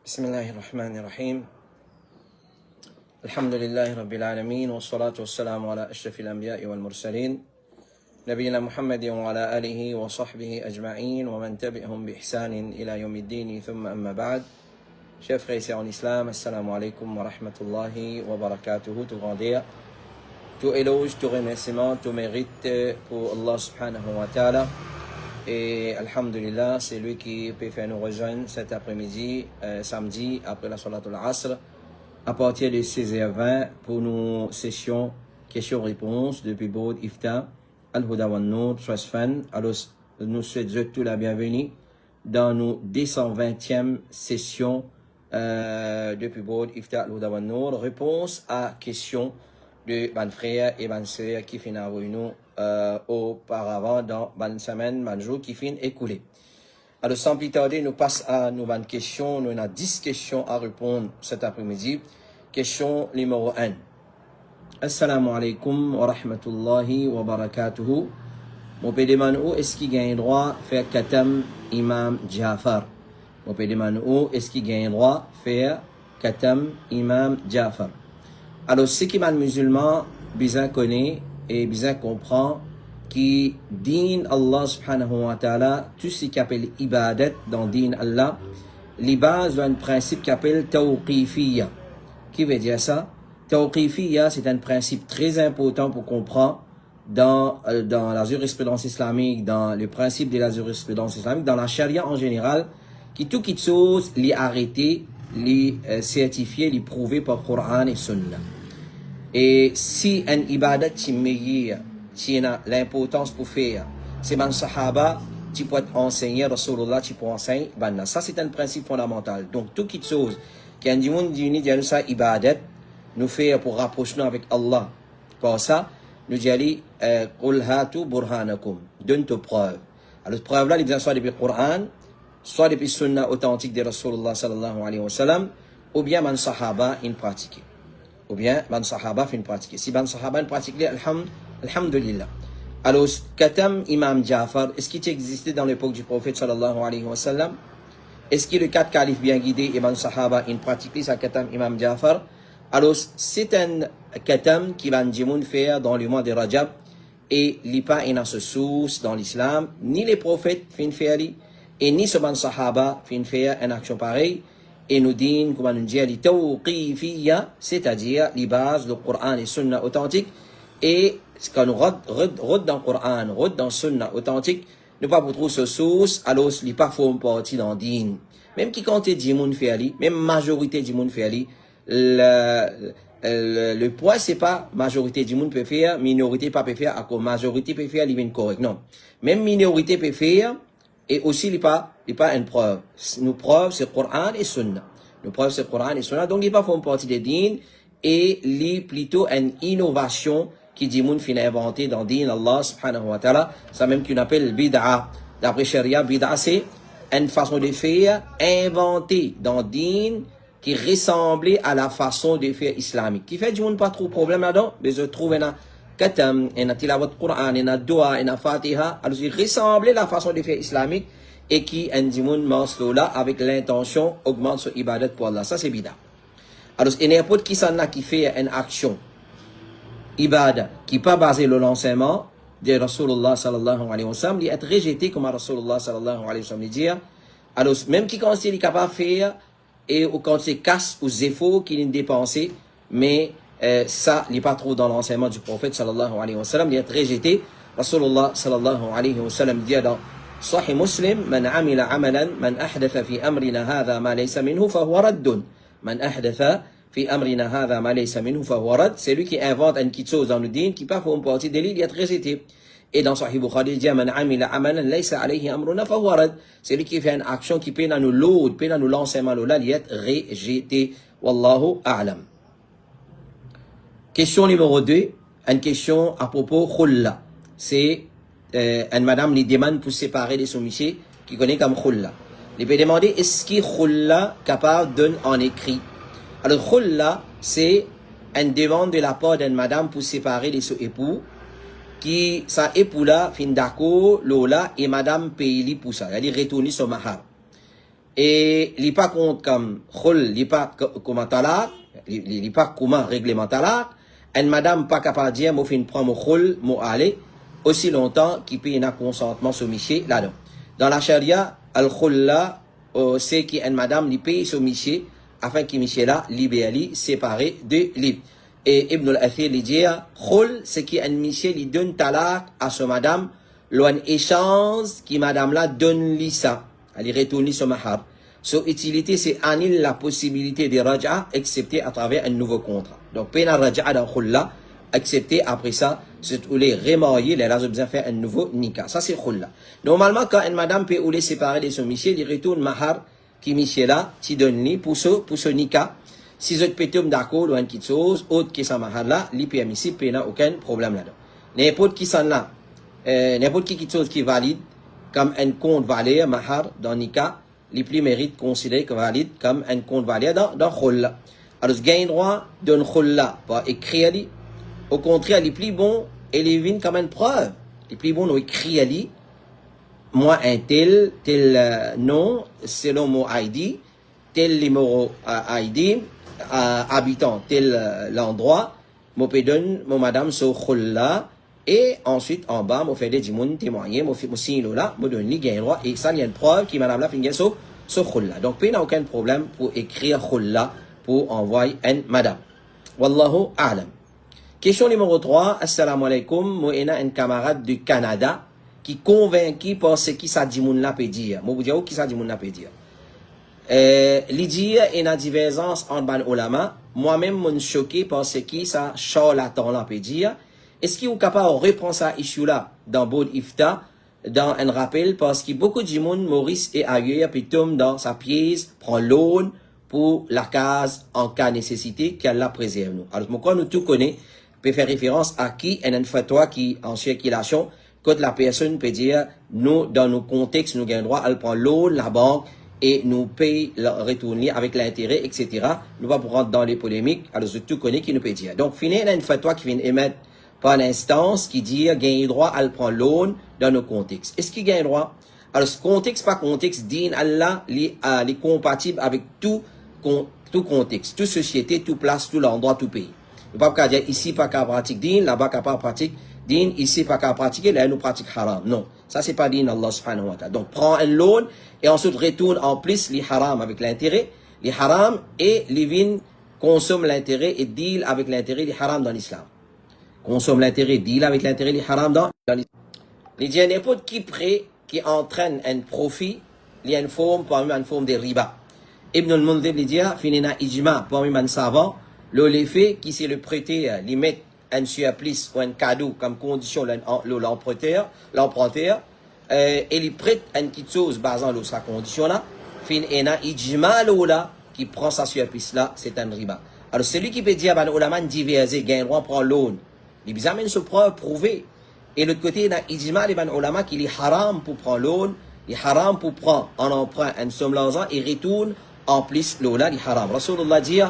بسم الله الرحمن الرحيم الحمد لله رب العالمين والصلاة والسلام على أشرف الأنبياء والمرسلين نبينا محمد وعلى آله وصحبه أجمعين ومن تبعهم بإحسان إلى يوم الدين ثم أما بعد. Chers frères et sœurs en islam, assalamu alaikum wa rahmatullahi wa barakatuhu. Tout grandir, tout éloge, tout remerciement, tout mérite pour Allah subhanahu wa ta'ala. Et alhamdulillah, c'est lui qui peut faire nous rejoindre cet après-midi, samedi, après la salat al-asr, à partir de 16h20 pour nos sessions questions-réponses depuis Bod Ifta, Al-Huda wa Nour, Trust Fund. Alors, nous souhaitons tous la bienvenue dans nos 220e sessions depuis Bod Ifta, Al-Huda wa Nour, réponse à questions de ban frères et ban sœurs qui finissent avec nous auparavant dans ban semaine, ban jour qui finissent écoulé. Alors sans plus tarder, nous passons à nos ban questions. Nous avons 10 questions à répondre cet après-midi. Question numéro 1. Assalamu alaikum wa rahmatullahi wa barakatuhu. Mon peut demander où est-ce qu'il gagne droit de faire Katam Imam Jafar. Mon peut demander où est-ce qu'il gagne droit de faire Katam Imam Jafar. Alors, ce qui est musulman, bien connaît et bien comprend qui din Allah subhanahu wa ta'ala, tout ce qui appelle ibadat dans din Allah, les bases d'un principe qui appelle tawqifiyya. Qui veut dire ça? Tawqifiyya, c'est un principe très important pour comprendre dans la jurisprudence islamique, dans le principe de la jurisprudence islamique, dans la charia en général, qui tout qui chose, les arrêter, les certifier, les prouver par Coran et Sunna. Et si un ibadat qui meilleur, qui a l'importance pour faire, c'est ban sahaba, tu peux enseigner, Rasulullah, tu peux enseigner, ban. Ça, c'est un principe fondamental. Donc, tout qui chose, qui a un monde dit, ça, ibadat, nous fait pour rapprocher avec Allah. Pour ça, nous disons, qul hatu burhanakum, donne tes preuves. Alors, preuve là, les besoins soit depuis le Coran, soit depuis le Sunna authentique de Rasulullah sallallahu alayhi wa sallam, ou bien ban sahaba, in pratique. Ou bien, ban sahaba fin pratiquer. Si ban sahaba in pratiquer, alhamdulillah. Alors, Katam Imam Jafar, est-ce qu'il existait dans l'époque du prophète sallallahu alayhi wa sallam? Est-ce que le 4 califes bien guidés et ban sahaba in pratiquer sa Katam Imam Jafar? Alors, c'est un Katam qui va nous faire dans le mois de Rajab et il n'y a pas une source dans l'islam, ni les prophètes fin faire et ni ce ban sahaba fin faire une action pareille. Et nous disons, comme nous dit, les tawqifiyya, c'est-à-dire les bases du Coran et Sunna authentique. Et quand nous regardons dans le Coran, regardons dans le Sunna authentique, nous pas pour trouver ce source, alors il pas font partie dans din. Même qui compte du monde féali, même majorité du monde féali, le point c'est pas majorité du monde peut faire, minorité pas peut faire, à quoi majorité peut faire, il est correct. Non. Même minorité peut faire, et aussi, il n'est pas une preuve. Nos preuves, c'est Coran et Sunna. Nos preuves, c'est Coran et Sunna. Donc, il n'est pas font partie des dînes. Et il est plutôt une innovation qui dit moun fin inventé dans dîne Allah subhanahu wa ta'ala. Ça même qu'on appelle bid'a. D'après Sharia, bid'a, c'est une façon de faire inventée dans dîne qui ressemblait à la façon de faire islamique. Qui fait du monde pas trop problème là-dedans. Mais je trouve un Katam, et na tilawat Quran, et na dua, et na fatiha, alors il ressemblait à la façon de faire islamique, et qui, un dimoun menslo là, avec l'intention, augmente son ibadat pour Allah. Ça, c'est bida. Alors, il n'y a pas qui s'en a qui fait une action, ibadat, qui n'est pas basée sur l'enseignement de Rasulullah sallallahu alayhi wa sallam, il est rejeté comme Rasulullah sallallahu alayhi wa sallam dit. Alors, même qui considère qu'il est capable de faire, et quand c'est casse ou zéfo qui est dépensé, mais ça, il n'est pas trop dans l'enseignement du prophète sallallahu alayhi wa sallam, il est rejeté. Rasulullah sallallahu alayhi wa sallam dit dans Sahih Muslim, Man amila amalan, man ahdatha fi amrina hadha ma laysa minhu fa huwa raddun. Man ahdatha fi amrina hadha ma laysa minhu fa huwa radd. C'est lui qui invente une petite chose dans le dîn qui pas font partie de lui, il est rejeté. Et dans Sahih Bukhari, il dit Man amila amalan laysa alayhi amruna fa huwa radd. C'est lui qui fait une action qui peut dans nous l'autre, peut dans nous l'enseignement là, il est rejeté. Wallahu a'lam. Question numéro 2, une question à propos khulla. C'est une madame qui demande pour séparer de son monsieur qui connaît comme khulla. Il peut demander est-ce que khulla capable de donner en écrit. Alors khulla, c'est une demande de la part d'une madame pour séparer de son époux qui sa époux là fin d'accord lola et madame paye pour ça. Elle dit retourner son mahar. et il pas compte comme khul, il pas comment talaq, il pas comment règlement talaq, et madame pas capable de dire, moi fin prend mon khul, moi aller, aussi longtemps qu'il paye un consentement soumis là-dedans. Dans la charia, al-khul là, c'est qu'une madame lui paye soumis afin qu'il Michel là, libéré, séparé de lui. Et Ibn al-Athir lui dit, khul, c'est qu'une Michel lui donne talaq à son madame, l'on échange qui madame là donne lui ça. Elle retourne son mahar. Son utilité, c'est annuler la possibilité de raja, excepté à travers un nouveau contrat. Donc, pena raja dans khulla, excepté après ça, c'est où les remarier, les rajas besoin faire un nouveau nikah. Ça, c'est khulla. Normalement, quand une madame peut ou les séparer de son michel, il retourne mahar, qui michel là, qui donne lui pour ce nikah. Si vous êtes d'accord, ou une petite chose, autre qui s'en mahar là, lui permissible, pena aucun problème là-dedans. N'importe qui s'en là, n'importe qui chose qui est valide, comme un compte valide, mahar, dans nikah, les plus mérites considérés comme valide comme un compte valide dans khulla. Alors, gain droit d'un khulla, pas écrit à lui. Au contraire, les plus bons, et les vignes comme une preuve. Les plus bons, nous écrit à lui, moi, un tel nom, selon mon ID, tel numéro ID, habitant tel l'endroit, moi, peux donner, mon madame, sur khulla, et ensuite, en bas, je fais des dimoun témoigner, je signe là, je donne les gains droit, et ça, il y a une preuve qui madame là finit sur khulla. Donc, il n'y a aucun problème pour écrire khulla, pour envoyer une madame. Wallahu a'lam. Question numéro 3, assalamu alaikum, moi, j'ai un camarade du Canada, qui convaincu par ce qui ça dimoun là peut dire. Moi, vous dites, qui ça dimoun là peut dire. L'idée et la divergence entre ban ulama, moi-même, je suis choqué par ce qui ça charlatan là peut dire. Est-ce qu'il est capable de reprendre ça issue là dans Bod Ifta, dans un rappel, parce que beaucoup de gens, Maurice et ailleurs, puis tombe dans sa pièce, prend l'aune pour la case en cas de nécessité qu'elle la préserve nous. Alors, pourquoi nous tout connaissons, peut faire référence à qui, et une fatwa qui, en circulation, quand la personne peut dire, nous, dans nos contextes, nous avons droit à prendre l'aune, la banque, et nous paye le retourner avec l'intérêt, etc. Nous ne va pas rentrer dans les polémiques, alors je tout connais qui nous peut dire. Donc, finalement, il y a une fatwa qui vient émettre par l'instance qui dit gagne droit à le prendre l'aune dans nos contextes. Est-ce qu'il gagne droit? Alors, ce contexte, pas contexte, din Allah, les compatible avec tout contexte, toute société, toute place, tout endroit, tout pays. Ne pas dire ici, pas qu'à pratique din, là-bas, qu'à pas pratique din, ici, pas qu'à pratiquer, là, nous pratique haram. Non. Ça, c'est pas din Allah subhanahu wa ta'ala. Donc, prends un loan et ensuite retourne en plus les haram avec l'intérêt, les haram et les vins consomment l'intérêt et deal avec l'intérêt, les haram dans l'islam. Consomme l'intérêt, deal avec l'intérêt, les haram dans l'islam. Les dit n'importe qui prêt, qui entraîne un profit, il y a une forme, parmi une forme de riba. Ibn al-Mundhir, il dit, finina ijma, parmi un savant, l'effet qui c'est le prêter, lui mettre un surplus ou un cadeau comme condition l'emprunteur, et il prête une petite chose basant sur sa condition là, finina ijma là, qui prend sa surplus là, c'est un riba. Alors celui qui peut dire, ben, ulama diversé, gagne droit, prend l'aune. Il besoin de se prouver. Et l'autre côté, il y a ijma les ban ulama qui est haram pour prendre l'aune, il est haram pour prendre en emprunt une somme d'argent et retourne en plus l'aune, il est haram. Rasulullah dit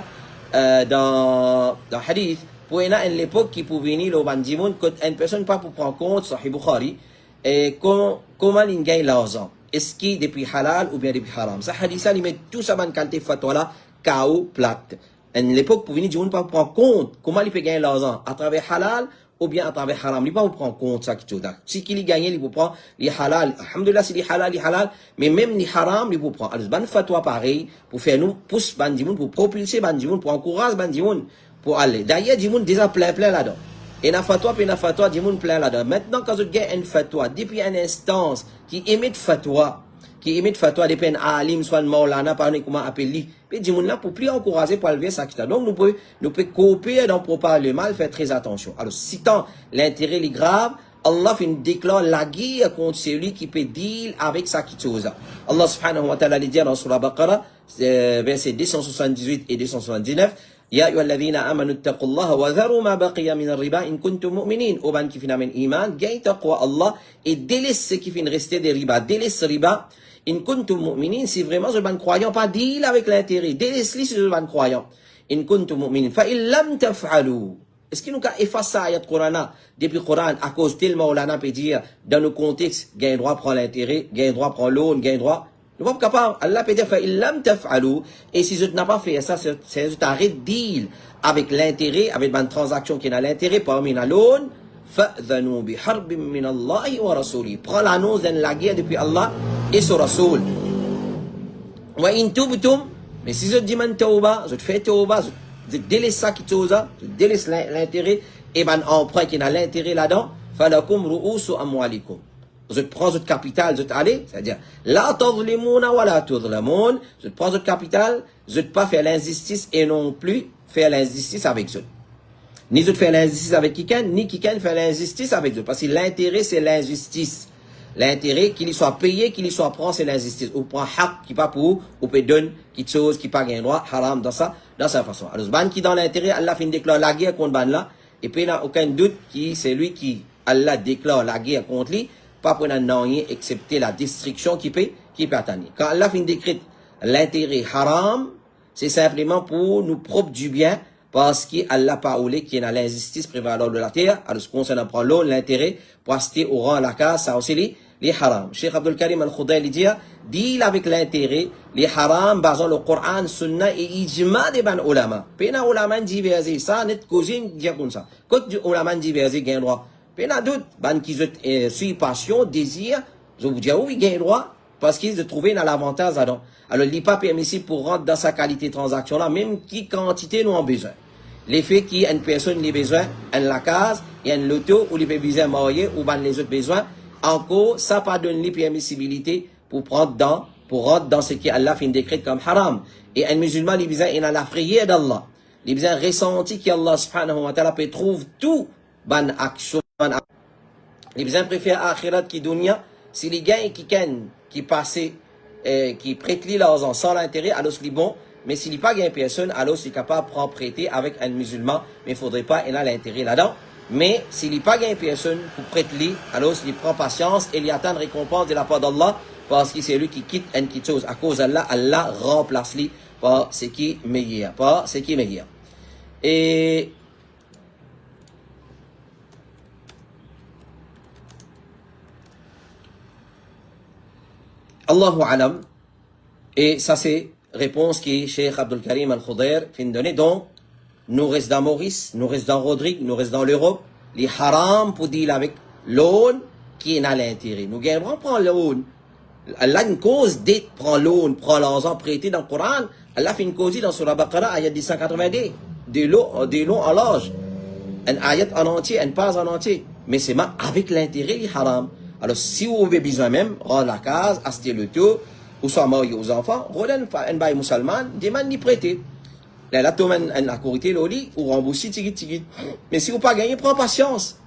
dans hadith, pour une l'époque qui pouvait venir au bandimoun, quand une personne pas pour prendre compte, Sahih Bukhari, et comment il gagne l'argent. Est-ce qu'il est depuis halal ou bien depuis haram? Ça hadith ça, il met tout ça dans qualité fatwa là, KO plate. À l'époque, pour venir, ne pas prendre compte comment il peut gagner l'argent, à travers halal ou bien à travers haram. Il ne peut pas prendre compte ça qui tout. Si il gagne, il peut prendre les halal. Alhamdulillah, c'est les halal, mais même les haram, il peut prendre. Alors, ban fatwa pareil, pour faire nous, pousse bandimoun, pour propulser bandimoun, pour encourager bandimoun, pour aller. D'ailleurs, dimoun déjà plein là-dedans. Et na fatwa, dimoun plein là-dedans. Maintenant, quand vous gagnez une fatwa, depuis une instance qui émet fatwa, depuis un alim, soit un maulana, par comment appeler, puis dis là pour plus encourager pour lever ça. Donc nous pouvons copier dans pour parler mal, faire très attention. Alors si tant l'intérêt est grave, Allah fait une déclare la guerre contre celui qui peut deal avec sa chose. Allah subhanahu wa ta'ala dit dans Surah Baqarah, verset 278 et 279, Ya ayyuhalladhina amanu taqullaha wa dharu ma baqiya min ar-riba in kuntum mu'minin. Au ban qui fait un iman, gagne taqwa Allah et délaisse ce qui fait rester des riba, délaisse riba. In kuntum mu'minin, si vraiment je ban croyant, pas deal avec l'intérêt, délaisse-les si je ban croyant. In kuntum mu'minin, fa in lam taf'alu. Est-ce qu'il nous a effacé ayat Qur'ana depuis Qur'an à cause tellement on peut dire dans nos contextes, gagne droit prend l'intérêt, gagne droit prend l'aune, gagne droit Nous ne sommes pas capables. Allah peut dire, فَإِلَّمْ تَفْعَلُوا. Et si je n'ai pas fait ça, c'est juste un deal avec l'intérêt, avec une transaction qui a l'intérêt, parmi la loan, فَأْذَنُوا بِحَرْبٍ مِّنَ اللَّهِ وَرَسُولِهِ. Prends l'annonce de la guerre depuis Allah et son Rasoul. وَإِن تُبْتُمْ. Mais si je dis, man tawba, je te fais tawba, je délaisse ça qui tawba, je délaisse l'intérêt, et ben emprunt qui a l'intérêt là-dedans, فَلَكُمْ رُؤُوسُ أَمْوَالِكُمْ. Je prends votre capital, je t'allez, c'est-à-dire, la tadlimuna wa la tudlamun, je prends votre capital, je ne pas faire l'injustice et non plus faire l'injustice avec eux. Ni je faire l'injustice avec quelqu'un, ni quelqu'un faire l'injustice avec eux. Parce que l'intérêt, c'est l'injustice. L'intérêt, qu'il y soit payé, qu'il y soit prend, c'est l'injustice. Ou prend haq, qui pas pour, ou peut donner quelque chose, qui pas gain droit, haram, dans sa façon. Alors, ban qui dans l'intérêt, Allah fin déclare la guerre contre ban là, et puis il n'y a aucun doute qui, c'est lui qui, Allah déclare la guerre contre lui, pas pour rien excepté la destruction qui peut atteindre. Quand Allah fin décrète l'intérêt haram, c'est simplement pour nous propre du bien, parce qu'Allah pas oulé qui est dans l'injustice prévalente de la terre, alors ce qu'on s'en prend l'eau, l'intérêt, pour acheter au rang la case, ça aussi les haram. Cheikh Abdul Karim Al-Khudayli dit avec l'intérêt, les haram, basant le Coran, Sunna et ijma des ban ulama. Pena ulama diversé, ça net cousine dit comme ça. Quand ulama diversé gain droit. Pena doute, ban qui suit passion, désir, je vous dis oui gain droit parce qu'ils se trouvaient dans l'avantage là-dedans. Alors il n'est pas permissible pour rentrer dans sa qualité de transaction là, même qui quantité nous en besoin. L'effet qui une personne les besoin, la case, et un loto ou les besoins mariés ou ban les autres besoins, encore ça pas donne les permissibilité pour rentrer dans ce qui Allah fin décret comme haram. Et un musulman les besoins il a la prière d'Allah. Les besoins ressentis qu'Allah subhanahu wa ta'ala peut trouver tout ban action. Les besoins préfèrent akhirat qui dunya, si les gains qui passent qui prêtent l'argent sans l'intérêt, alors c'est bon. Mais s'il n'y a pas gain personne, alors c'est capable de prêter avec un musulman, mais il ne faudrait pas il a l'intérêt là-dedans. Mais s'il n'y a pas gain personne pour prêter, alors il prend patience et il attend une récompense de la part d'Allah, parce que c'est lui qui quitte une petite chose. À cause d'Allah, Allah remplace lui par ce qui est meilleur. Et Allahu alam. Et ça c'est réponse qui Cheikh Abdul Karim Al-Khudayr fin donné. Donc, nous restons dans Maurice, nous restons dans Rodrigue, nous restons dans l'Europe. Les haram pour dire avec l'aune qui est à l'intérêt. Nous gagnons, prend l'aune. Allah une cause d'être prend l'aune, prend l'argent prêté dans le Coran. Allah fait une cause dans Surah Baqarah, ayat 190. De l'eau en l'âge. Un ayat en entier, une page en entier. Mais c'est avec l'intérêt, les haram. Alors, si vous avez besoin même, rendre la case, acheter le tout, ou soit marié aux enfants, redonne un bail musulman, demande ni prêter. Là, tu as la corité, l'oli, ou rembourser, tigit. Mais si vous pas gagné, prends patience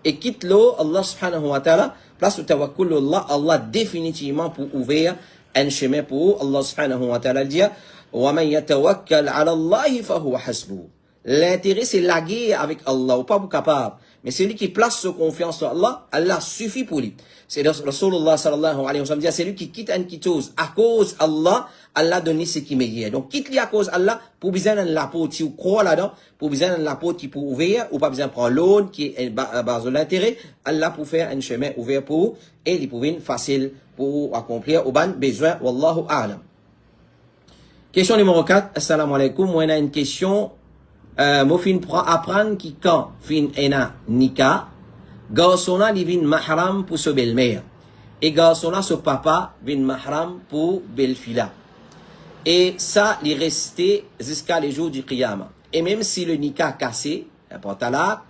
et quitte l'eau, Allah subhanahu wa ta'ala, place au tawakkul Allah, Allah définitivement pour ouvrir un chemin pour Allah subhanahu wa ta'ala, dit, وَمَنْ يَتَوَكَّلْ عَلَى اللَّهِ فَهُوَ حَسْبُهُ. L'intérêt, c'est la guerre avec Allah, ou pas vous capable. Mais celui qui place sa confiance sur Allah, Allah suffit pour lui. C'est Rasulullah sallallahu alayhi wa sallam, c'est lui qui quitte une petite chose. À cause Allah, Allah donne ce qui est meilleur. Donc, quitte-lui à cause Allah, pour besoin de l'apôtre, si vous croyez là-dedans, pour besoin de l'apôtre qui peut ouvrir, ou pas besoin de prendre l'autre qui est à base de l'intérêt, Allah pour faire un chemin ouvert pour vous, et il peut être facile pour accomplir au ban besoin. Wallahu a'lam. Question numéro 4. Assalamu alaikum. Moi, on a une question. Moi, fin apprendre qui quand fin ena nika, garçonna li vin mahram pour ce belle-mère. Et garçonna ce papa vin mahram pour belle-fila. Et ça, il est resté jusqu'à les jours du qiyama. Et même si le nika cassé, n'importe là,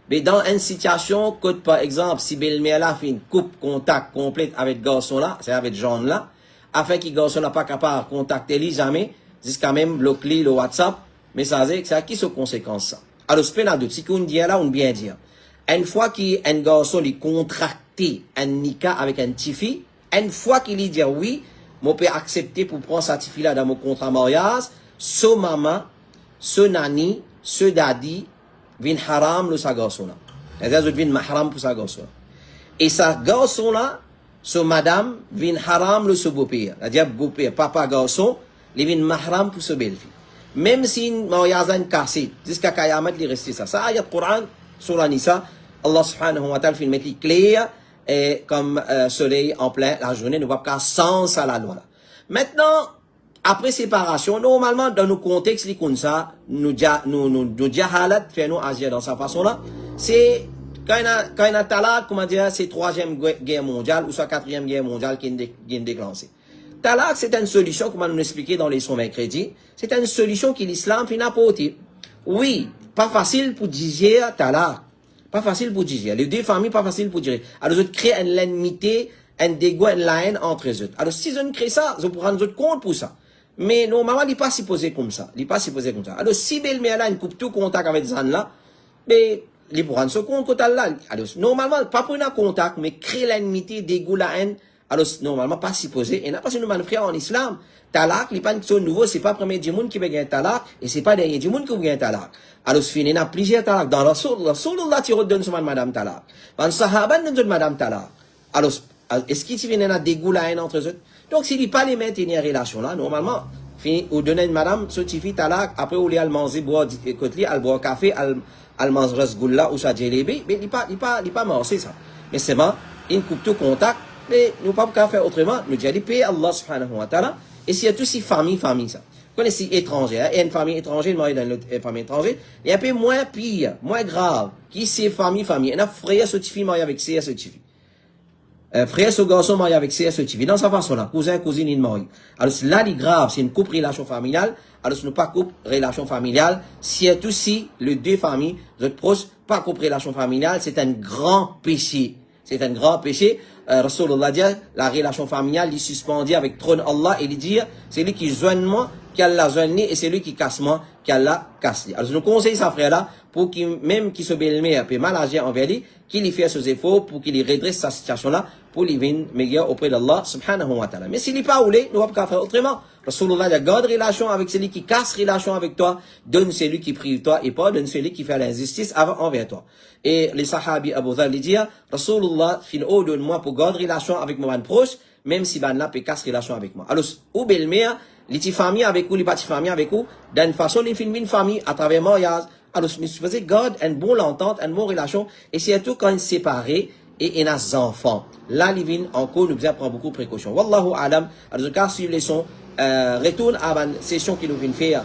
mais dans une situation, que par exemple, si belle-mère là fait une coupe contact complète avec garçon là, c'est avec Jean là, afin que garçon n'a pas capable de contacter lui jamais, jusqu'à même bloquer le WhatsApp, mais ça veut dire que ça qui se conséquence ça. Alors, c'est pas d'autre. Si qu'on dit là, on bien dire. Une fois qu'un garçon il contracté un nika avec un tifi, une fois qu'il dit oui, moi peux accepter pour prendre sa tifi là dans mon contrat mariage, ce maman, ce nani, ce daddy, vin haram le sa garçon là. C'est-à-dire vin mahram pour sa garçon. Et sa garçon là, ce madame, vin haram le ce beau-père. C'est-à-dire beau-père, papa garçon, il vin mahram pour ce belle-fille. Même si mariage est cassé, jusqu'à Kayamat, il reste ça. Ça, ayat Coran, sur la Nisa, Allah subhanahu wa ta'ala fait mettre clair, est comme soleil en plein la journée, nous ne pouvons pas sans ça la loi. Maintenant, après séparation, normalement, dans nos contextes, les comme ça, nous halat fait nous agir dans sa façon-là. C'est, quand il y a talak, comment dire, c'est 3e guerre mondiale, ou soit 4e guerre mondiale qui est déclenchée. Talak, c'est une solution, comme on nous expliquait dans les sons mercredi, c'est une solution que l'islam finit apporter. Oui, pas facile pour dire talak. Pas facile pour dire. Les deux familles, pas facile pour dire. Alors, ils créent une l'ennemité, un dégoût, une haine entre eux. Alors, si ils créent ça, ils pourront nous compte pour ça. Mais normalement, il n'est pas supposé comme ça. Il n'est pas supposé comme ça. Alors, si belle-mère là, une coupe tout contact avec Zan là, mais, il pourra se compte là. Alors, normalement, pas prendre contact, mais créer l'ennemité, dégoût, la haine. Alors, normalement, pas supposé. Et n'a pas si nous frère en islam. Talak, il n'est pas une chose nouveau, c'est pas le premier du monde qui veut gagner talak, et c'est pas le dernier du monde qui veut gagner talak. Alors, ce fini, il y a plusieurs talak. Dans Rasulullah, tu redonnes sur madame talak. Dans le Sahaba, nous donne madame talak. Alors, est-ce qu'il vient à dégoût la haine entre eux? Donc, s'il n'est pas les maintenir relation là, normalement, ou donner une madame, ce qui fait talak, après, ou aller manger, boire, côté, al boire café, al manger rasgoula, ou ça, djelebi, mais il n'est pas mort, c'est ça. Mais c'est bon, il coupe tout contact, mais nous ne pouvons pas faire autrement. Nous disons, paix Allah subhanahu wa ta'ala. Et s'il y a tous ces famille, ça. Vous connaissez étrangère, et une famille étrangère, une dans une famille étrangère, il y a un peu moins pire, moins grave, qui c'est famille. Il y a un frère, ce petit marié avec ce petit frère, ce garçon marié avec ce petit dans sa façon là, cousin, cousine, il marie. Alors, là, il est grave, c'est une coupe relation familiale. Alors, ce n'est pas coupe relation familiale. S'il y a aussi les deux familles, les autres proches, pas coupe relation familiale, c'est un grand péché. C'est un grand péché. Rasulullah dit, la relation familiale, il suspendit avec trône Allah et il dit, c'est lui qui joigne moi, qui a la joigne et c'est lui qui casse moi, qui a la casse. Alors, je nous conseille sa frère là, pour qu'il, même qu'il se belle-mère, peut mal agir envers lui, qu'il y fait ses efforts pour qu'il redresse sa situation là, pour lui venir meilleur auprès d'Allah, subhanahu wa ta'ala. Mais s'il n'est pas oulé, nous ne pouvons pas faire autrement. Rasulullah dit, garde relation avec celui qui casse relation avec toi, donne celui qui prive toi et pas donne celui qui fait l'injustice envers toi. Et les sahabis Abu Dhar lui disent, Rasulullah fin haut de moi pour garder relation avec mon proche, même si ban là peut casse relation avec moi. Alors, ou belle-mère, les petites familles avec vous, les petites familles avec vous, d'une façon, ils filment une famille à travers mariage. Alors, je me suis dit, garde une bonne entente, une bonne relation, et surtout quand ils sont séparés, et ils ont des enfants. Là, les vignes, encore, nous devons prendre beaucoup de précautions. Wallahu alam. Alors, en cas, suivre les sons, retourne à la session qui nous vient faire,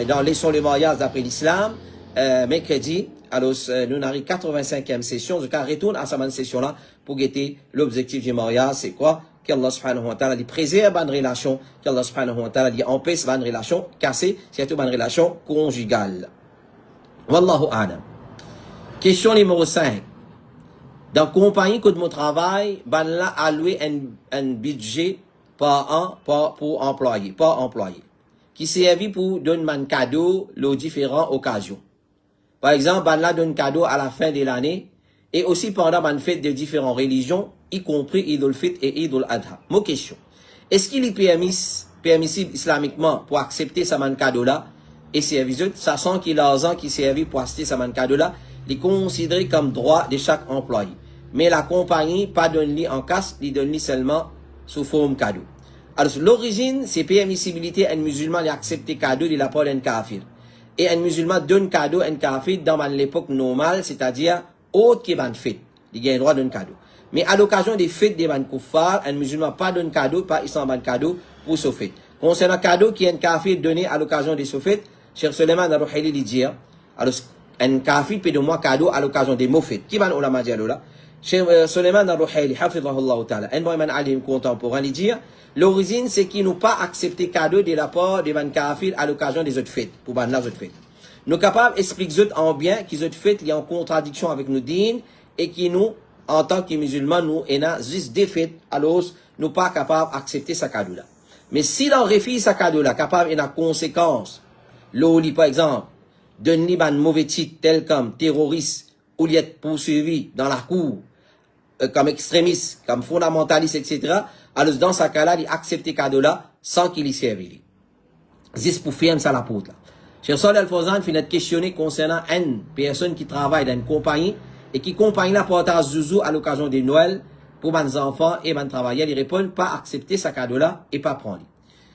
dans les sons, les mariages d'après l'islam, mercredi. Alors, nous avons 85e session. En cas, retourne à cette session-là, pour guetter l'objectif du mariage, c'est quoi? Qu'Allah subhanahu wa ta'ala dit préserve une relation, qu'Allah subhanahu wa ta'ala dit empêche une relation cassée, surtout une relation conjugale. Wallahu a'lam. Question numéro 5. Dans la compagnie que de mon travail, ban là alloué un budget par an pour employé, pas employé, qui servi pour donner un cadeau aux différentes occasions. Par exemple, ban là donne cadeau à la fin de l'année et aussi pendant une fête de différentes religions, y compris Eid al-Fitr et Eid al-Adha. Mon question, est-ce qu'il est permissible islamiquement pour accepter ce cadeau-là et servir, sachant qu'il a l'argent qui servi pour acheter ce cadeau-là, il est considéré comme droit de chaque employé. Mais la compagnie, pas donne-lui en cash, il donne-lui seulement sous forme cadeau. Alors, l'origine, c'est permissibilité, un musulman d'accepter cadeau de la part d'un kafir. Et un musulman donne cadeau à un kafir dans l'époque normale, c'est-à-dire autre qui ban fête. Il a le droit d'un cadeau. Mais à l'occasion des fêtes des ban kuffar, un musulman pas donne cadeau, pas il s'en ban cadeau pour ce fête. Concernant cadeau qui est un kafir donné à l'occasion de ce fête, Cheikh Suleiman al-Ruhaili lui dit, alors, un kafir peut donner cadeau à l'occasion des mots fêtes. Qui ban ulama dialo là? Cheikh Suleiman al-Ruhaili, hafidhahullah ta'ala, un bon alim contemporain lui dit, l'origine c'est qu'il n'a pas accepté cadeau de la part des ban kafir à l'occasion des autres fêtes, pour ban les autres fêtes. Nous capables d'expliquer en bien qu'ils autres fêtes, il y a en contradiction avec nos dînes, et qui nous, en tant que musulmans, nous, et n'a juste des fêtes, alors, nous pas capables d'accepter ce cadeau-là. Mais si l'on refuse ce cadeau-là, capable et n'a conséquence, l'oli, par exemple, donne-lui un mauvais titre, tel comme terroriste, ou il est poursuivi dans la cour, comme extrémiste, comme fondamentaliste, etc., alors, dans ce cas-là, il accepte ce cadeau-là, sans qu'il y serve. Juste pour faire ça la pote, là. Cheikh Saleh Al-Fawzan finit de questionner concernant une personne qui travaille dans une compagnie et qui compagnie la partage zouzou à l'occasion de Noël pour mes enfants et mes travailleurs. Il répond pas accepter ce cadeau-là et pas prendre.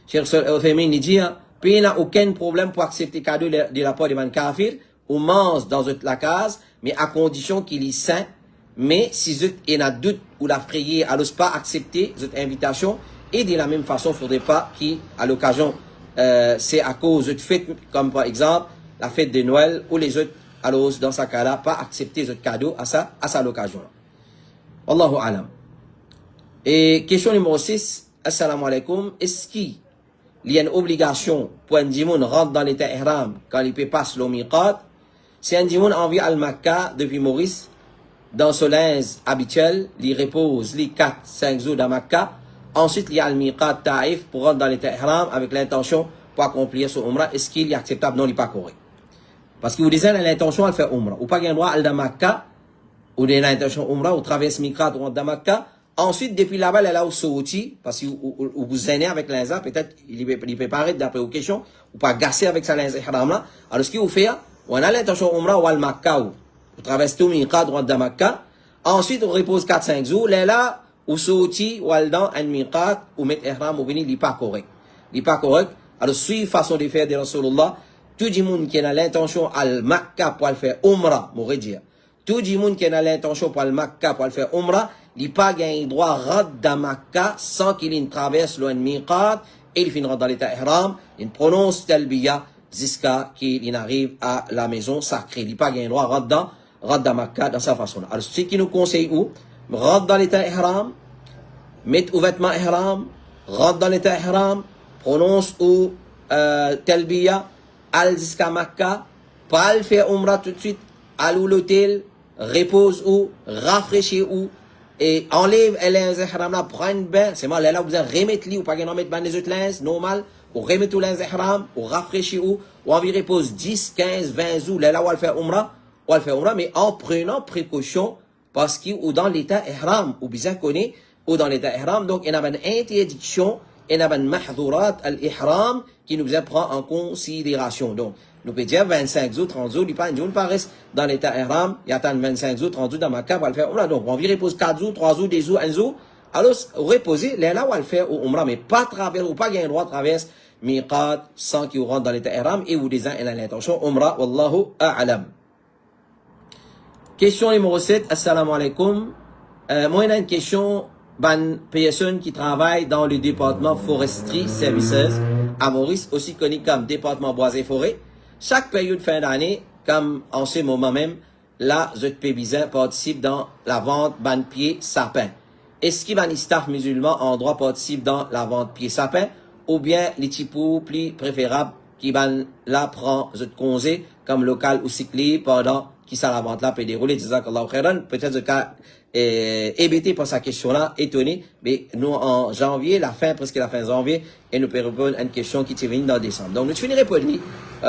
Cheikh Saleh Al-Fawzan dit, il n'a aucun problème pour accepter cadeau de la part de mes kafir ou mange dans la case, mais à condition qu'il est sain. Mais si il y a doute ou la frayer, alors pas accepter cette invitation. Et de la même façon, il ne faudrait pas qu'à l'occasion, c'est à cause de fêtes, comme par exemple la fête de Noël, ou les autres, alors dans ce cas-là, pas accepter ce cadeau à sa l'occasion. Wallahu alam. Et question numéro 6, assalamu alaikum, est-ce qu'il y a une obligation pour un djimoun rentre dans l'état ihram quand il passe le miqat? Si un djimoun envie al-Makka depuis Maurice, dans son linge habituel, il repose les 4-5 jours dans Makka. Ensuite, il y a le miqat Taïf pour rentrer dans l'état ihram avec l'intention pour accomplir son umrah. Est-ce qu'il est acceptable? Non, il n'est pas correct. Parce que vous dites l'intention de faire umrah. Ou pas un droit à dans Makka, ou de l'intention umrah, ou traverse miqat ou rentre dans Makka. Ensuite, depuis là-bas, elle est là où sorti, parce que vous aînez avec l'inza, peut-être il peut paraître d'après vos questions, ou pas gasser avec sa linge ihram là. Alors, ce qu'il vous fait, on a l'intention umrah ou al Makka, ou vous traversez tout miqat ou rentre dans Makka. Ensuite, on repose 4-5 jours. Là, ou sorti, ou dans un miqat, ou mettre ihram, ou venir, il n'est pas correct. Il n'est pas correct. Alors, suivre façon de faire de Rasulullah, tout le monde qui a l'intention al Makka pour faire umrah, m'aurait dire. Tout le monde qui a l'intention pour al Makka pour faire umrah, il n'a pas gagné droit à rentrer dans Makka sans qu'il ait traverse le miqat, et il finira dans l'état ihram, il prononce talbiya jusqu'à qu'il arrive à la maison sacrée. Il n'a pas gagné droit à rentrer dans Makka dans sa façon-là. Alors, ce qui nous conseille où? Rentre dans l'état ihram, mettre au vêtement ihram, rentre dans l'état ihram, prononce ou talbiya, al jusqu'à Makka, pas le faire umrah tout de suite, à l'hôtel, repose où, rafraîchir où, et enlève les ihram là, prend un bain, c'est mal, là, vous allez remettre lui, ou pas qu'on mettre les autres linges, normal, ou remettre tous les ihram, ou rafraîchir où, ou envie repose 10, 15, 20 jours, là, on va le faire umrah, mais en prenant précaution, parce que, ou dans l'état ihram, ou bien connaît, ou dans l'état ihram, donc, il y a une interdiction, il y a une mahdurat al-ihram, qui nous prend en considération. Donc, nous pouvons dire 25 jours, 30 jours, il n'y a pas reste dans l'état ihram, il y a 25 jours, 30 jours dans Makka, on va le faire umrah. Donc, on va reposer 4 jours, 3 jours, 2 jours, 1 jour. Alors, reposer, là, on va le faire au umrah, mais pas travers, ou pas gagner droit traverse miqat sans qu'il rentre dans l'état ihram et vous disant, il a l'intention umrah, wallahu a'lam. Question numéro 7, assalamu alaikum. Moi, il y a une question, personne qui travaille dans le département Forestry Services à Maurice, aussi connu comme département bois et forêt. Chaque période fin d'année, comme en ce moment même, là, ZPBizin participe dans la vente ban pied sapin. Est-ce qu'il y a un staff musulman en droit participe dans la vente pied sapin, ou bien les types plus préférables qui ban là prend ce conseil comme local ou cyclé pendant qui ça la vente là peut dérouler, jazakallahu khairan, peut-être le cas hébété par sa question-là, étonné, mais nous en janvier, presque la fin janvier, et nous pouvons répondre à une question qui est venue dans décembre. Donc nous finirons répondre,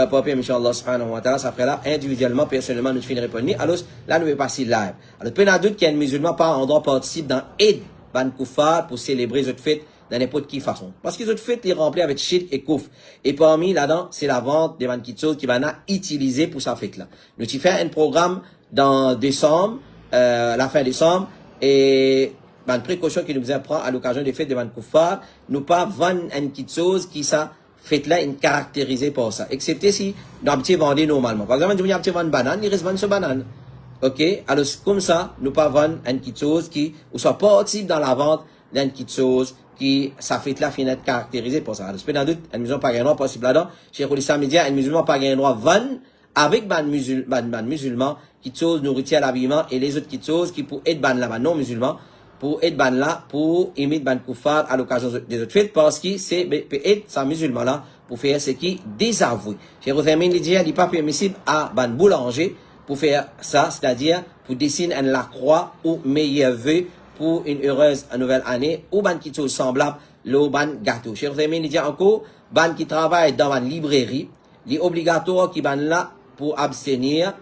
pour Pierre Inch'Allah subhanahu wa ta'ala, après là, individuellement, personnellement, nous finirons répondre, alors là nous est passé live. Alors peu n'a doute qu'il y a un musulman pas en droit participe dans Eid Ban Koufar pour célébrer cette fête dans n'importe quelle façon. Parce que cette fête est remplie avec shirk et kouf. Et parmi là-dedans, c'est la vente des banquitos qui va utiliser pour sa fête là. Nous avons fait un programme dans décembre, la fin décembre, et une précaution qui nous apprend à l'occasion des fêtes de Ban Koufar, nous pas vendre une petite chose qui ça fête là est caractérisée par ça. Excepté si nous avons vendu normalement. Par exemple, nous avons vendu une banane, il reste vendre ce banane. Ok? Alors, comme ça, nous pas vendre une petite chose qui, ou soit participe dans la vente d'une petite chose qui, ça fait là, finit caractérisé pour ça. Alors, c'est pas doute, un musulman pas gagné droit possible là-dedans. Chez Khoulissan Média, un musulman pas gagné droit vendre avec ban musulman, qui chose nourriture, l'habillement et les autres petites choses qui pour être ban là, non musulman, pour être ban là, pour imiter ban koufar à l'occasion des autres fêtes, parce que c'est, peut être ça musulman là, pour faire ce qui désavoué. Chez Khoulissan Média, il n'est pas permissible à ban boulanger, pour faire ça, c'est-à-dire pour dessiner la croix ou meilleur vœu pour une heureuse nouvelle année, ou ban qui chose semblable, le ban gâteau. Chers amis, il dit encore, ban qui travaille dans une librairie, il est obligatoire qui ban là pour abstenir,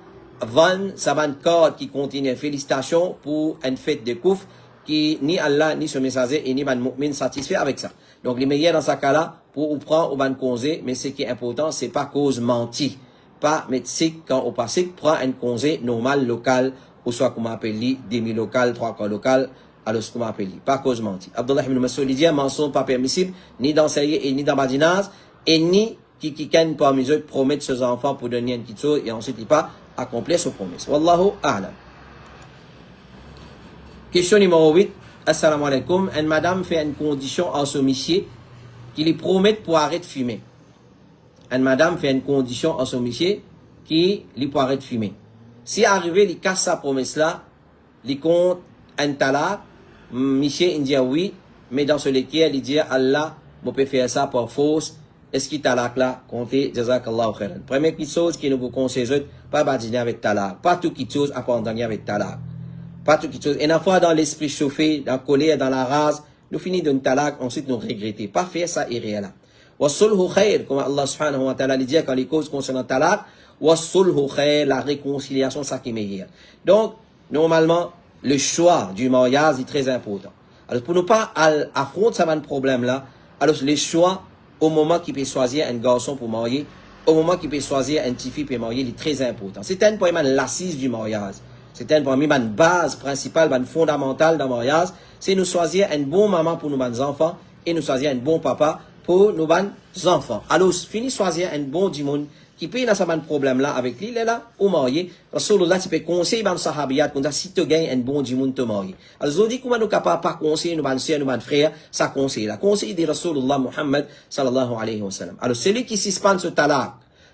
vendre sa ban corde qui contient félicitations pour une fête de kouf, qui ni Allah, ni ce messager, et ni ban mu'min satisfait avec ça. Donc, les meilleurs dans ce cas-là, pour ou prendre ou ban congé, mais ce qui est important, c'est pas cause menti. Pas médecin quand au passé prend un congé normal local ou soit comme appelle demi-local, 3 quarts local, alors ce qu'on appelle pas cause menti. Abdullah ibn Mas'ud dit mensonge pas permissible ni dans sérieux et ni dans badinage et ni qui ken parmi eux promettre ses enfants pour donner une petite chose et ensuite il pas accomplir sa promesse. Wallahu a'lam. Question numéro 8. Assalamu alaikum. Une madame fait une condition à son monsieur qui lui promet pour arrêter de fumer. Une madame fait une condition à son monsieur qui lui pour arrêter de fumer. Si arrivé, il casse sa promesse là, il compte un talak, monsieur il dit oui, mais dans ce lequel il dit Allah, vous pouvez faire ça par force. Est-ce qu'il talak là, comptez, jazakallahu khairan. Première chose qui nous vous conseille, pas badiner avec talak. Pas tout qui chose à condamner avec talak. Pas tout qui chose. Et une fois dans l'esprit chauffé, dans la colère, dans la rage, nous finissons d'un talak, ensuite nous regretter. Pas faire ça irréel. Wassulhu khair, comme Allah subhanahu wa ta'ala dit quand les causes concernant talak, wassulhu khair, la réconciliation, ça qui est meilleur. Donc, normalement, le choix du mariage est très important. Alors, pour ne pas affronter ce problème là, alors le choix, au moment qu'il peut choisir un garçon pour marier, au moment qu'il peut choisir un petit fille pour marier, il est très important. C'est un point l'assise du mariage. C'est un point une base principale, une fondamentale dans le mariage. C'est nous choisir un bon maman pour nos enfants et nous choisir un bon papa pour nos enfants. Alors, fini choisir un bon dimoun qui peut dans ce problème là avec lui, il est là, au marié. Rasulullah, tu peux conseiller les sahabiyat, quand si tu gagnes un bon dimoun, te marier. Alors, je dis comment nous capables pas conseiller nos soeurs, nos frères, ça conseille. La conseil de Rasulullah Muhammad, sallallahu alayhi wa sallam. Alors, celui qui suspend ce talak,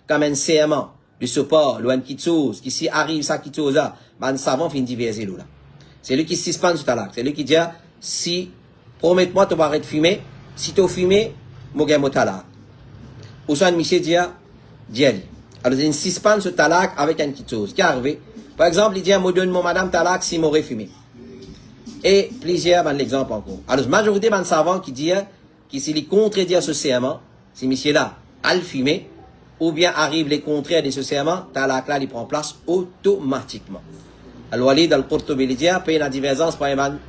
comme un serment, du support, ou un kitsouz, qui si arrive ça kitsouz là, ben, savant fin diverser là. C'est lui qui suspend ce talak. C'est lui qui dit, si, promets-moi, tu vas arrêter de fumer, si tu fumes, moi, gagne mon talak. Ou soit, monsieur dit, Diel. Alors, il suspend ce talak avec une petite chose. Qui est arrivé? Par exemple, il dit, moi, donne-moi madame talak si m'aurait fumé. Et plusieurs, ben, l'exemple encore. Alors, la majorité, ben, savant qui dit, qui s'il contredit ce serment, si monsieur là, a le fumé, ou bien arrive les contraires de ce serment, talak là, il prend place automatiquement. Alors, Walid al-Qurtubi, il dit, paye la divergence par une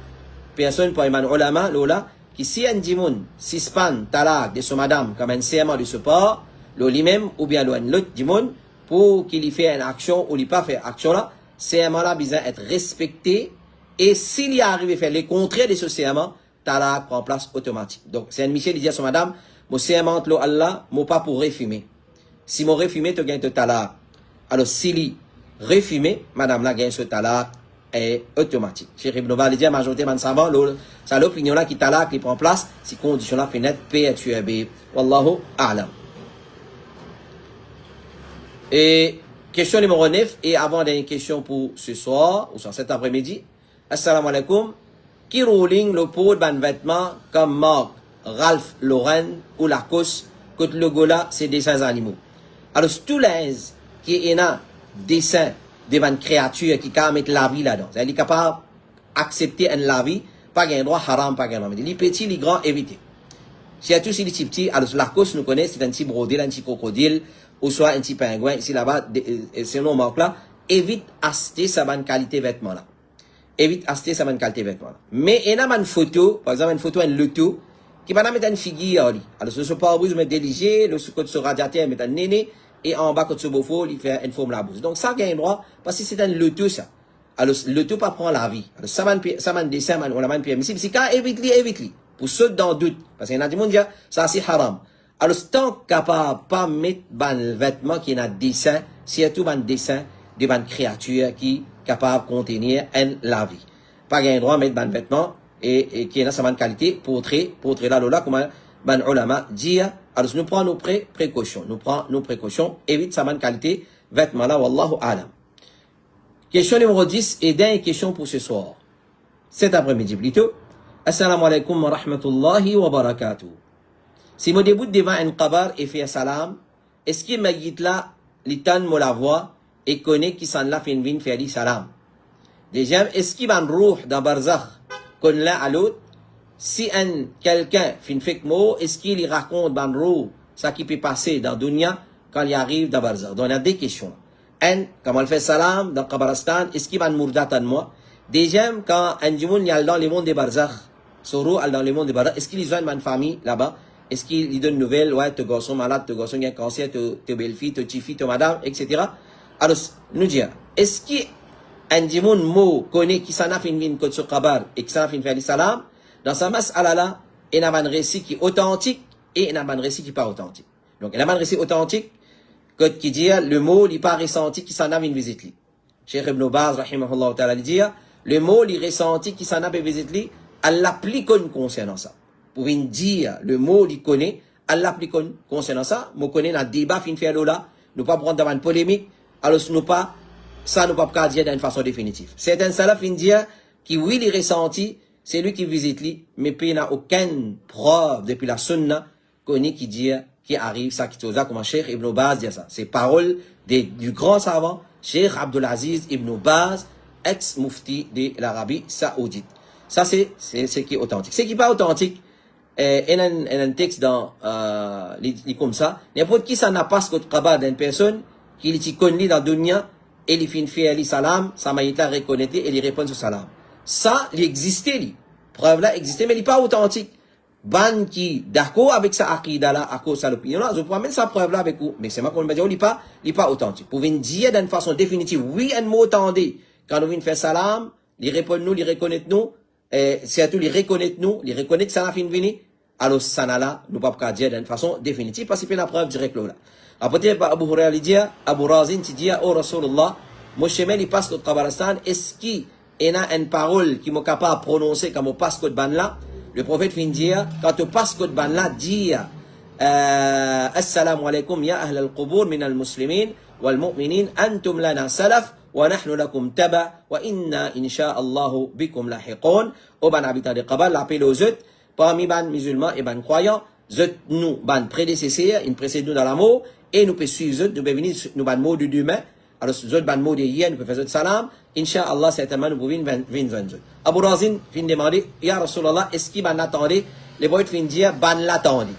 personne, par une ulama, lola, qui si un dimoun suspend talak de ce madame comme un serment de ce port, lui-même ou bien l'autre dimoun pour qu'il y fait une action ou il pas fait action là, serment là besoin être respecté et s'il y arrive à faire les contraires de ce serment, talak prend place automatique. Donc c'est un monsieur qui dit à son madame, mon serment lo Allah, mon pas pour refumer. Si mon refumer tu gagnes talak. Alors s'il y refumer, madame là gagne ce talak est automatique. Cheikh Ibn Baz dit à majorité man savant, ça l'opinion là qui talak qui prend place, si condition là fenêtre PHUAB. Wallahu a'lam. Et question numéro 9, et avant d'une question pour ce soir, ou sur cet après-midi. Assalamu alaikum. Qui ruling le pot d'un vêtement comme marque Ralph Lauren ou Lacoste, que le logo là, c'est dessins animaux. Alors, tous les qui est un dessin devant créature qui peut mettre la vie là-dedans. C'est-à-dire qu'il est capable d'accepter une la vie, pas un droit haram, pas un droit. Les petits, les grands, éviter. Si y a tous ces petits, alors Lacoste nous connaît, c'est un petit brodil, un petit crocodile, ou soit un petit pingouin, ici là-bas, c'est nos marques là, évite acheter sa bonne qualité vêtements là. Évite acheter sa bonne qualité vêtements là. Mais il y a une photo, par exemple une photo, un loto, qui va mettre une figure, alors ce pare-brise met déligé, le côté ce radiateur met un néné, et en bas, quand ce beau faux, il fait une forme la bouche. Donc ça gagne droit, parce que c'est un loto ça. Alors le loto pas prend la vie. Alors ça m'a dessin, on a pied. Mais si quand évite-li. Pour ceux dans doute, parce qu'il y en a des gens qui disent, ça c'est haram. Alors, tant capable pas mettre un vêtement qui a un dessin, surtout un dessin de une créature qui est capable de contenir la vie. Pas un droit à mettre un vêtement et qui a sa bonne qualité pour traiter là, comme un ulama dit. Alors, nous prenons nos précautions, évite sa bonne qualité, vêtement là, wallahu alam. Question numéro 10, et dernière question pour ce soir. Cet après-midi plutôt. Assalamu alaikum wa rahmatullahi wa barakatuh. Si mon début devant un qabar et fait salam, est-ce qu'il m'a dit là, l'itan me la voix et connaît qui s'en l'a fait une faire dit salam? Deuxième, est-ce qu'il va en roux dans barzakh, qu'on l'a à l'autre? Si quelqu'un fait une fake mot, est-ce qu'il y raconte dans roux, ça qui peut passer dans dunya quand il arrive dans barzakh? Donc, il y a des questions. Quand on fait salam dans Kabaristan, est-ce qu'il va en mourdat en moi? Deuxième, quand un djimoun y a dans le monde des barzakh, Soro dans le monde des barzakh, est-ce qu'il y a une famille là-bas? Est-ce qu'il lui donne une nouvelle, ouais, te garçon malade, te garçon qui a un cancer, te belle-fille, te petite-fille, te madame, etc. Alors, nous dire, est-ce qu'un dimoun mot connaît qui s'en a fait une mine contre ce kabar et qui s'en a fait une faire salam? Dans sa masse alala, il y a un récit qui est authentique et il y a un récit qui n'est pas authentique. Donc, il y a un récit authentique qui dit le mot n'est pas ressenti qui s'en a une visite. Cheikh Ibn Baz, rahimahullah ta'ala, dit le mot, les ressentis qui s'en a visité, elle l'applique concernant ça. Pour dire, le mot, il connaît, elle l'applique concernant ça. Moi, connais dans le débat, fin faire là, nous pas prendre dans une polémique, alors nous pas, ça nous pas dire d'une façon définitive. Certains salafs fin dire, qui oui, les ressentis, c'est lui qui visite lui, mais puis il n'a aucune preuve depuis la sunna, connaît qui dit, qui arrive, ça qui t'osa, comme Cheikh Ibn Baz dit ça. C'est parole du grand savant, Cheikh Abdulaziz Ibn Baz, ex-mufti de l'Arabie Saoudite. Ça, c'est ce qui est authentique. Ce qui n'est pas authentique, il y a un texte dans, comme ça, n'importe qui ça n'a pas ce que d'une personne, qui est connu dans le dunya, et il fait un salam, ça m'a été reconnaître, et il répond au salam. Ça, il existait, lui. Preuve là existait, mais il n'est pas authentique. Ban qui, d'accord avec sa akida là, à cause de l'opinion là, je prends même sa preuve là avec vous. Mais c'est moi qu'on me dit, il n'est pas authentique. Pour venir dire d'une façon définitive, oui, un mot attendez. Quand nous venons faire salam, il répond nous, il reconnaît nous, et surtout, il reconnaît nous, il reconnaît que ça n'a fin venir. Alors, ça n'a là, nous ne pouvons pas dire d'une façon définitive, parce que c'est la preuve directe là. Après, Abu Hurairah dit, Abu Razin, tu dis, oh Rasulullah, mon chemin, il passe au Kabaristan, est-ce qu'il y a une parole qui m'est capable de prononcer quand on passe au ban là? Le prophète vient dire, quand on passe au ban là, dire, Assalamu alaikum, ya ahl al-qubur min al-muslimin, wal mu'minin, antum lana salaf, wa nahnu lakum taba, wa inna insha'allahu bikum lahiqon, au ban habitant de Qabal, l'appel aux autres, parmi ban musulmans et ban croyants, nous, ban prédécesseurs, ils précèdent nous dans l'amour, et nous pouvons suivre eux, nous pouvons venir, nous ban mot de demain, alors eux ban mot de hier, nous pouvons faire salam, Inch'Allah, certainement, nous pouvons venir eux. Abu Razin fin demander, Ya Rasulallah, est-ce qu'il ban attendait? Les boys fin dire, ban l'attendait.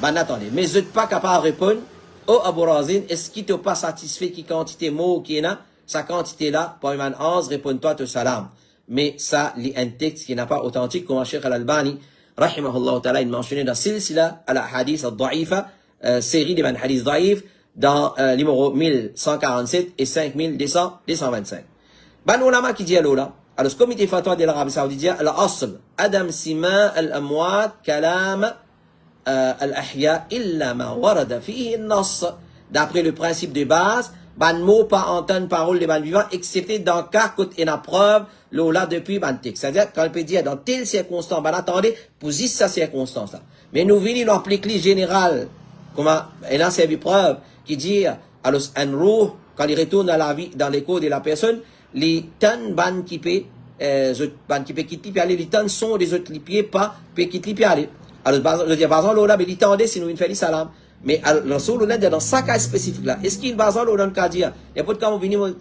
Ban l'attendait. Mais vous n'êtes pas capable de répondre, oh Abu Razin, est-ce qu'il n'est pas satisfait qui quantité mot qui est là, sa quantité là, pour une 11, réponds-toi te salam. Mais ça, il y a un texte qui n'est pas authentique, comme Cheikh Al-Albani, rahimahullah ta'ala, il mentionnait dans Silsila al-Hadith al-Da'ifa, série des hadiths daïf, dans numéro 1147 et 5225. Ban ulama qui dit alors là, alors ce comité fatwa de l'Arabie Saoudite dit, al-asl, adam sima al-amwat kalam al-ahya illa ma warada fihi an-nass. D'après le principe de base, ban mot pas entendre parole de ban vivant, excepté dans cas où il y a preuve, là depuis ban texte. C'est-à-dire, quand on peut dire dans telle circonstance, ban attendez, pour juste sa circonstance là. Mais nous venons l'appliquer général, comment, il a servi preuve, qui dit, alors, un roux, quand il retourne dans la vie, dans l'écho de la personne, les tan ban qui peut, ban qui peut quitter, puis aller, les tan sont des autres pieds, pas, peut quitter, puis aller. Alors, je dis, par exemple, là, mais il tendait, si nous, il fait salam. Mais, le Rasul, là, dans ce cas spécifique là, est-ce qu'il, par exemple, dans le cas dire, il y a pas de cas, on vient,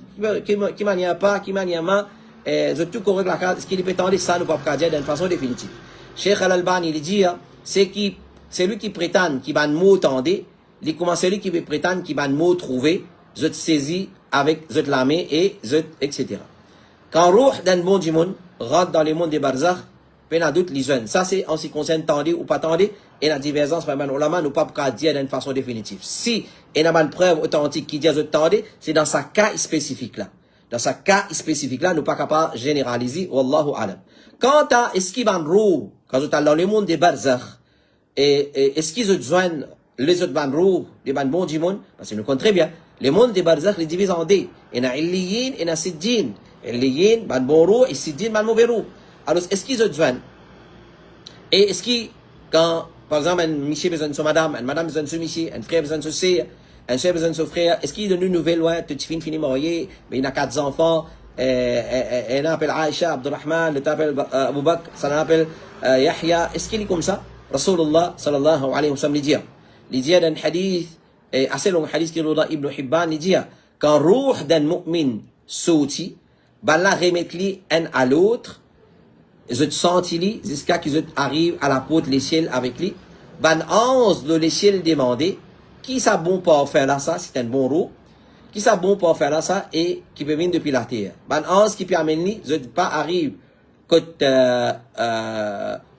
qui mania pas, qui mania ma, je tout correct la carte, est-ce qu'il peut tendre ça, nous, pas dire d'une façon définitive. Cheikh Al-Albani, il dit, c'est lui qui prétend, qui va mot tendé, il commence celui qui veut prétendre, qui va mot trouver, je saisis avec je la main et je, etc. Quand Ruh d'un bon du monde rentre dans le monde des barzakh, il y a d'autres les jeunes. Ça, c'est en ce qui concerne tendé ou pas tendé, et la divergence, parmi les ulama, nous ne pouvons pas dire d'une façon définitive. Si il y a une preuve authentique qui dit je tendé, c'est dans sa cas spécifique là. Dans sa cas spécifique là, nous ne sommes pas capables de généraliser, wallahu alam. Quant à est-ce qu'il va en roue, quand on est dans le monde des barzakh, et est-ce qu'ils joignent les autres banrou, les ban bons du monde, parce que nous connaissons très bien, le monde des barzakh les divise en deux. Il y a illiyin et il y a siddin. Illiyin, ban bon roux, et siddin, ban mauvais roux. Alors, est-ce qu'ils se joignent? Et est-ce qu'ils, quand, par exemple, un monsieur besoin de son madame, une madame besoin de son monsieur, un frère besoin de son sœur, un soeur besoin de son frère, est-ce qu'il donne une nouvelle, ouais, tu fini marié, mais il a 4 enfants, il appelle Aïcha, Abdurrahman, il appelle Abu Bakr, ça l'appelle Yahya, est-ce qu'il est comme ça? Rasulullah, sallallahu alayhi wa sallam, il dit dans un hadith, assez long hadith qui est dans Ibn Hibban, il dit, quand ruh d'un mu'min sauti, ben là, remettre-li un à l'autre, je te senti jusqu'à qu'ils arrivent à la porte de l'échelle avec lui, ben 11 de l'échelle demandé, qui ça bon pour faire là ça, c'est un bon roux, qui ça bon pour faire là ça, et qui peut venir depuis la terre. Ben 11 qui peut amener, je pas arrive,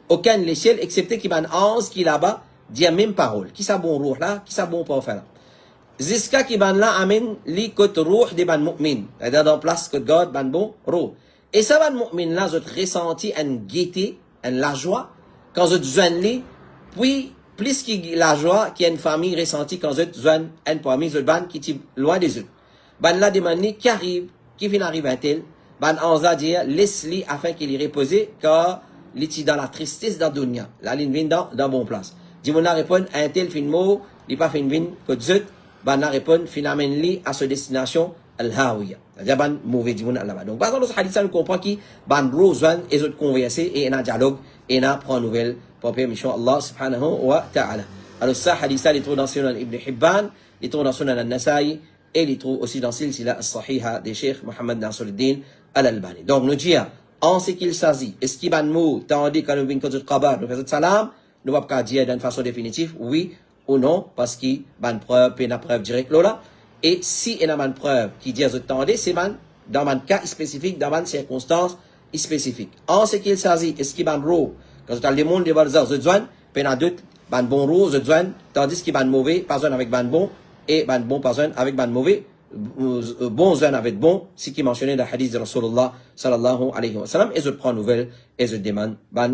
aucun l'échelle, excepté qu'il ben 11 qui là-bas, dit la même parole. Qui ça bon roux là, qui ça bon pour faire là. Jusqu'à qui ben là amène li côté roux de ban mu'min. C'est-à-dire dans place que God ban bon roux. Et ça ban mu'min là, je ressenti une gaieté, la joie, quand je joigne li, puis plus que la joie qui a une famille ressentie quand je joigne un parmi les ban qui est loin des autres. Ban là demande qui arrive, qui vient arriver à tel, ban anza dire laisse-li afin qu'il y repose car il est dans la tristesse dans dunya la ligne vient dans bon place dit mon répond un tel fin mot il pas fin vin que zut ban répond finalement li à sa destination al-hawiya c'est-à-dire ban mauvais dit mon là-bas donc par exemple ce hadith ça nous comprend qui ban rozwan et autres converser et un dialogue et un prend nouvelle pour permission Allah subhanahu wa ta'ala alors ça hadith ça il trouve dans Sunan Ibn Hibban il trouve dans Sunan An-Nasa'i et il trouve aussi dans Silsila as-Sahiha des Cheikh Mohammed Nasruddin Al-Albani. Donc, nous disons, en ce qu'il s'agit, est-ce qu'il y a un mot, tandis que nous venons de Qabar, nous faisons salam, nous ne pouvons pas dire d'une façon définitive, oui ou non, parce qu'il y a une preuve, puis une preuve directe là. Et si il y a une preuve qui dit, attendez, c'est dans un cas spécifique, dans une circonstance spécifique. En ce qu'il s'agit, est-ce qu'il y a un rôle, quand vous avez le monde de Balzar, vous avez puis il y a d'autres, un bon rôle, vous avez, tandis qu'il y a un mauvais, pas un avec un bon, et ban bon personne avec ban mauvais bon zan avec bon ce qui mentionné dans le hadith de Rasulullah sallallahu alayhi wa sallam et je prends nouvelle et je demande ban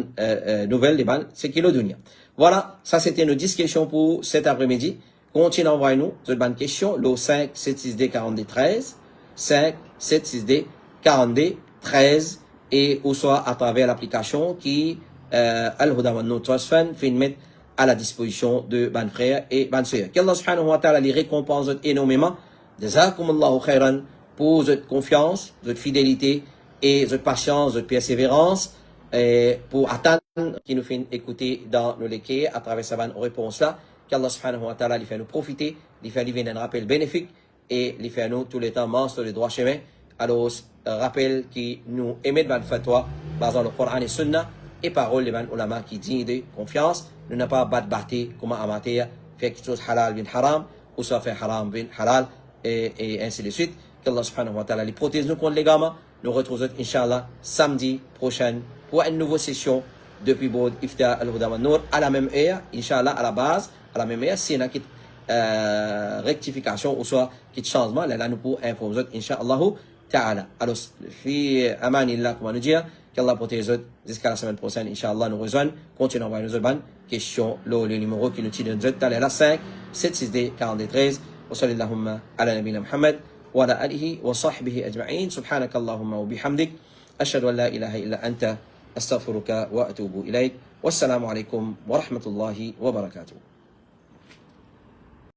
nouvelle de ban ce qui est le dunya. Voilà, ça c'était nos 10 questions pour cet après-midi. Continuez à envoyer nous votre bonne question le 5 762 42 13 5 762 42 13 et ou soit à travers l'application qui Al-Huda wa Nur Trust Fund fait mettre à la disposition de ban frères et ban sœurs. Qu'Allah subhanahu wa ta'ala les récompense énormément. Jazakumullahu khairan pour votre confiance, votre fidélité et votre patience, votre persévérance et pour attendre qui nous fait écouter dans nos lectures à travers sa réponse là. Qu'Allah subhanahu wa ta'ala les fait nous profiter, les fait vivre un rappel bénéfique et les fait nous tout le temps marcher sur le droit chemin. Alors, rappel qui nous émet ban fatwa basant le Coran et Sunna et paroles des ulama qui disent de confiance. Nous n'avons pas battu comme amateur, faire quelque chose halal bin haram, ou soit faire haram bin halal, et ainsi de suite. Qu'Allah subhanahu wa ta'ala les protège nous contre les gamins. Nous retrouvons, Inch'Allah, samedi prochain pour une nouvelle session depuis Bod Ifta Al-Huda wa Nur à la même heure, Inch'Allah, à la base, à la même heure. S'il y a une rectification ou soit un changement, là, nous pouvons informer, Inch'Allah ta'ala. Alors, fi amanillah, comment nous dire, qu'Allah protège jusqu'à la semaine prochaine, Inch'Allah, nous rejoignons. Continuons à envoyer nos bonnes questions. Le numéro qui nous tire de nous est là, 5 762 42 13. Wa sallallahu ala nabina Muhammad wa ala alihi wa sahbihi ajma'in. Subhanaka Allahumma wa bihamdik. Ashhadu an la ilaha illa anta astaghfiruka wa atubu ilayk. Wassalamu alaikum wa rahmatullahi wa barakatuh.